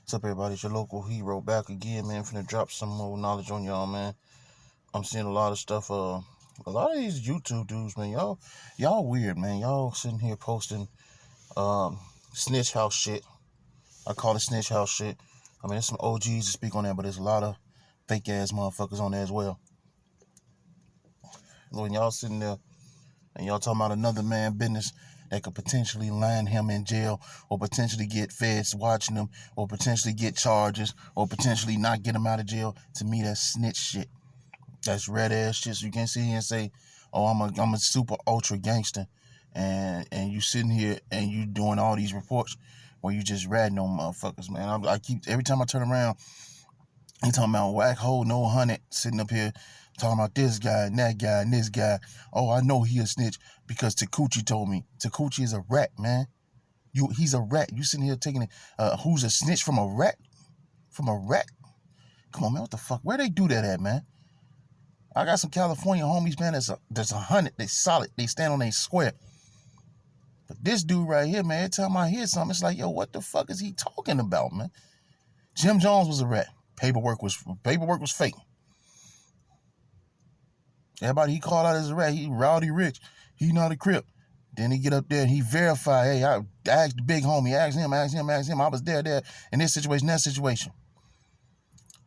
What's up, everybody? It's your local hero back again, man. Finna drop some more knowledge on y'all, man. I'm seeing a lot of stuff. A lot of these YouTube dudes, man. Y'all weird, man. Y'all sitting here posting Snitchhouse shit. I call it Snitchhouse shit. I mean, there's some OGs to speak on that, but there's a lot of fake ass motherfuckers on there as well. When y'all sitting there and y'all talking about another man business that could potentially land him in jail, or potentially get feds watching him, or potentially get charges, or potentially not get him out of jail. To me, that's snitch shit. That's red ass shit. So you can't sit here and say, "Oh, I'm a super ultra gangster," and you sitting here and you doing all these reports where you just ratting on motherfuckers, man. I keep every time I turn around, he talking about whack hole no 100 sitting up here talking about this guy and that guy and this guy. Oh, I know he a snitch because Takuchi told me. Takuchi is a rat, man. He's a rat. You sitting here taking it. Who's a snitch from a rat? From a rat? Come on, man. What the fuck? Where they do that at, man? I got some California homies, man. There's 100. They solid. They stand on a square. But this dude right here, man, every time I hear something, it's like, yo, what the fuck is he talking about, man? Jim Jones was a rat. Paperwork was fake. Everybody he called out as a rat, he Rowdy Rich, he not a Crip. Then he get up there and he verify, hey, I asked the big homie, asked him. I was there, in this situation, that situation.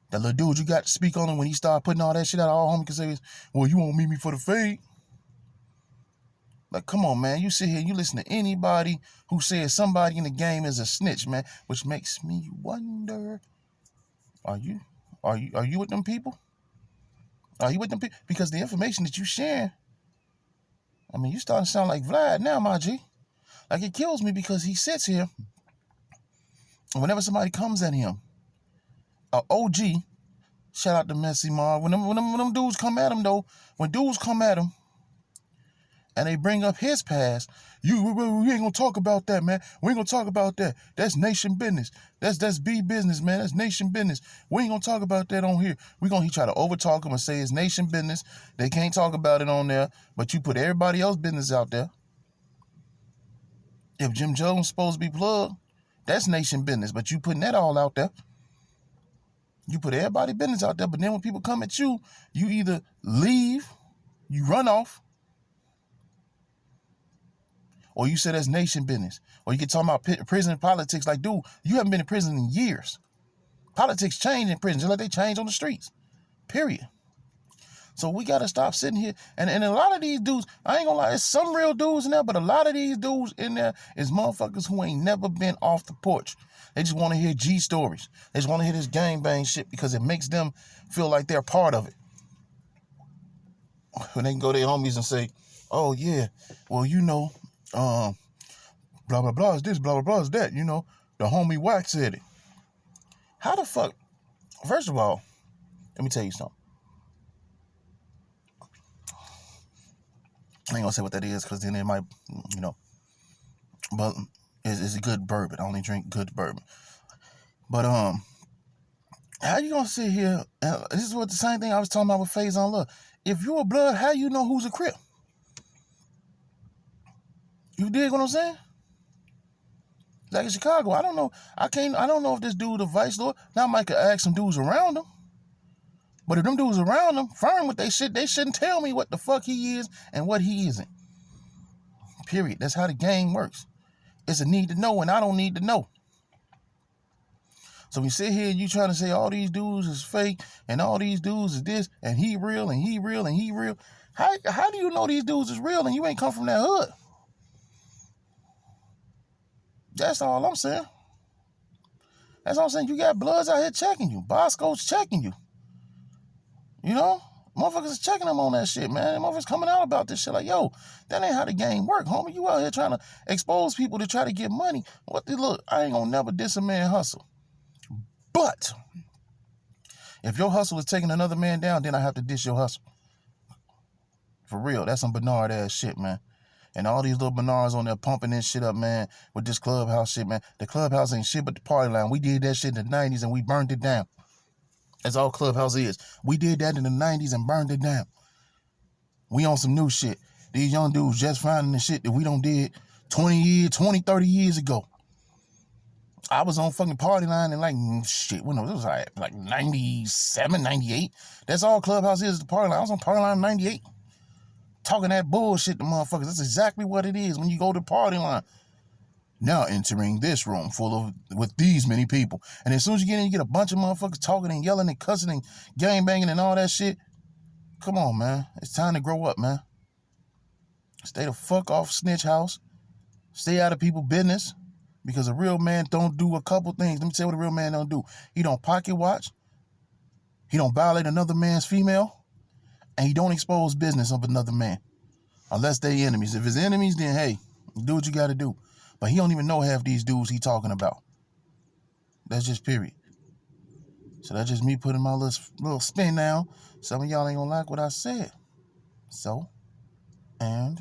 That little dude you got to speak on him when he started putting all that shit out, all homie can say is, well, you won't meet me for the fade. Like, come on, man. You sit here and you listen to anybody who says somebody in the game is a snitch, man, which makes me wonder, are you with them people? Are you with them people? Because the information that you share, I mean, you starting to sound like Vlad now, my G. Like, it kills me because he sits here, and whenever somebody comes at him, OG, shout out to Messy Mar, when them dudes come at him, though, when dudes come at him, and they bring up his past, we ain't gonna talk about that, man. We ain't gonna talk about that. That's nation business. That's B business, man. That's nation business. We ain't gonna talk about that on here. He try to overtalk him and say it's nation business. They can't talk about it on there, but you put everybody else's business out there. If Jim Jones supposed to be plugged, that's nation business, but you putting that all out there. You put everybody's business out there, but then when people come at you, you either leave, you run off, or you say that's nation business. Or you get talking about prison politics like, dude, you haven't been in prison in years. Politics change in prison just like they change on the streets. Period. So we got to stop sitting here. And a lot of these dudes, I ain't gonna lie, there's some real dudes in there, but a lot of these dudes in there is motherfuckers who ain't never been off the porch. They just want to hear G stories. They just want to hear this gangbang shit because it makes them feel like they're part of it. When they can go to their homies and say, oh, yeah, well, you know, blah, blah, blah is this, blah, blah, blah is that, you know, the homie Wack said it. How the fuck, first of all, let me tell you something. I ain't gonna say what that is, because then it might, you know, but it's a good bourbon. I only drink good bourbon. But, how you gonna sit here, this is what the same thing I was talking about with Phase on Love. If you a blood, how you know who's a Crip? You dig what I'm saying? Like in Chicago, I don't know. I don't know if this dude a vice lord. Now I might could ask some dudes around him. But if them dudes around him, firm with they shit, they shouldn't tell me what the fuck he is and what he isn't. Period. That's how the game works. It's a need to know, and I don't need to know. So we sit here and you trying to say all these dudes is fake and all these dudes is this and he real and he real and he real. How do you know these dudes is real and you ain't come from that hood? That's all I'm saying. That's all I'm saying. You got bloods out here checking you. Bosco's checking you. You know? Motherfuckers is checking them on that shit, man. Motherfuckers coming out about this shit like, yo, that ain't how the game work, homie. You out here trying to expose people to try to get money. Look, I ain't gonna never diss a man hustle. But if your hustle is taking another man down, then I have to diss your hustle. For real, that's some Bernard ass shit, man. And all these little Bernards on there pumping this shit up, man, with this clubhouse shit, man. The clubhouse ain't shit but the party line. We did that shit in the 90s and we burned it down. That's all clubhouse is. We did that in the 90s and burned it down. We on some new shit. These young dudes just finding the shit that we done did 20, 30 years ago. I was on fucking party line in like, shit, when it was like 97, 98. That's all Clubhouse is, the party line. I was on party line in 98. Talking that bullshit to motherfuckers. That's exactly what it is when you go to the party line. Now entering this room with these many people. And as soon as you get in, you get a bunch of motherfuckers talking and yelling and cussing and gangbanging and all that shit. Come on, man. It's time to grow up, man. Stay the fuck off Snitchhouse. Stay out of people's business. Because a real man don't do a couple things. Let me tell you what a real man don't do. He don't pocket watch. He don't violate another man's female. And he don't expose business of another man. Unless they enemies. If it's enemies, then hey, do what you got to do. But he don't even know half these dudes he talking about. That's just period. So that's just me putting my little spin down. Some of y'all ain't gonna like what I said. So, and...